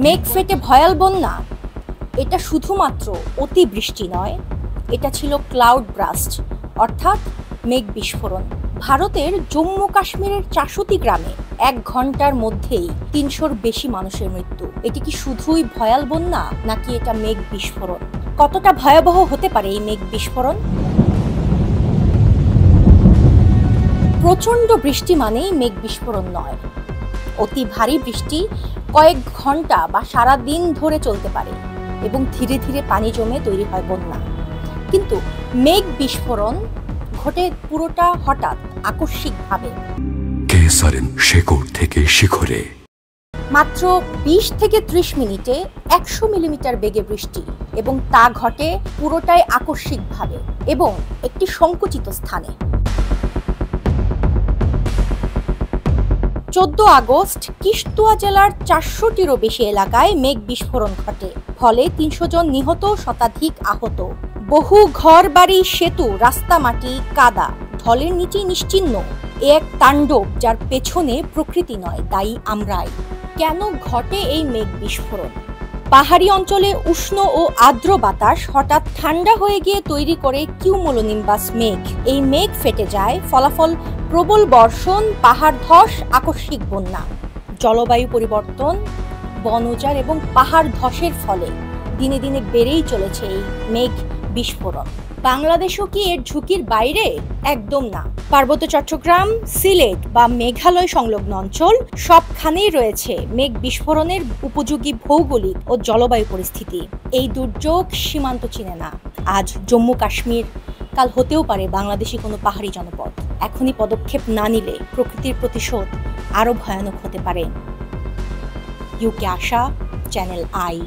মেঘ ফেটে ভয়াল বন্যা, এটা শুধুমাত্র অতিবৃষ্টি নয়, এটা ছিল ক্লাউড ব্রাস্ট অর্থাৎ মেঘ বিস্ফোরণ। ভারতের জম্মু কাশ্মীরের ৬৪ গ্রামে ১ ঘন্টার মধ্যেই ৩০০-র বেশি মানুষের মৃত্যু। এটি কি শুধুই ভয়াল বন্যা নাকি এটা মেঘ বিস্ফোরণ? কতটা ভয়াবহ হতে পারে এই মেঘ বিস্ফোরণ? প্রচণ্ড বৃষ্টি মানেই মেঘ বিস্ফোরণ নয়। অতি ভারী বৃষ্টি কয়েক ঘন্টা বা সারা দিন ধরে চলতে পারে এবং ধীরে ধীরে পানি জমে তৈরি হয় বন্যা। কিন্তু মেঘ বিস্ফোরণ ঘটে পুরোটা হঠাৎ, আকস্মিকভাবে। শেকড় থেকে শিখরে মাত্র ২০ থেকে ৩০ মিনিটে ১০০ মিলিমিটার বেগে বৃষ্টি, এবং তা ঘটে পুরোটাই আকস্মিকভাবে এবং একটি সংকুচিত স্থানে। ১৪ আগস্ট কিশতুয়া জেলার ৪০০টিরও বেশি এলাকায় মেঘ বিস্ফোরণ ঘটে, ফলে ৩০০ জন নিহত, শতাধিক আহত। বহু ঘর বাড়ি, সেতু, রাস্তা, মাটি, কাদা ঢলের নিচে নিশ্চিহ্ন। এক তাণ্ডব যার পেছনে প্রকৃতি নয়, দায়ী আমরাই। কেন ঘটে এই মেঘ বিস্ফোরণ? পাহাড়ি অঞ্চলে উষ্ণ ও আর্দ্র বাতাস হঠাৎ ঠান্ডা হয়ে গিয়ে তৈরি করে কিউমুলোনিম্বাস মেঘ। এই মেঘ ফেটে যায়, ফলাফল প্রবল বর্ষণ, পাহাড় ধস, আকস্মিক বন্যা। জলবায়ু পরিবর্তন, বন উজাড় এবং পাহাড় ধসের ফলে দিনে দিনে বেড়েই চলেছে এই মেঘ বিস্ফোরণ। বাংলাদেশও কি এর ঝুঁকির বাইরে? একদম না। পার্বত্য চট্টগ্রাম, সিলেট বা মেঘালয় সংলগ্ন অঞ্চল সবখানেই রয়েছে মেঘ বিস্ফোরণের উপযোগী ভৌগোলিক ও জলবায়ু পরিস্থিতি। এই দুর্যোগ সীমান্ত চিনে না। আজ জম্মু কাশ্মীর, কাল হতেও পারে বাংলাদেশি কোনো পাহাড়ি জনপদ। এখনই পদক্ষেপ না নিলে প্রকৃতির প্রতিশোধ আরও ভয়ানক হতে পারে। UK Asha, channel I.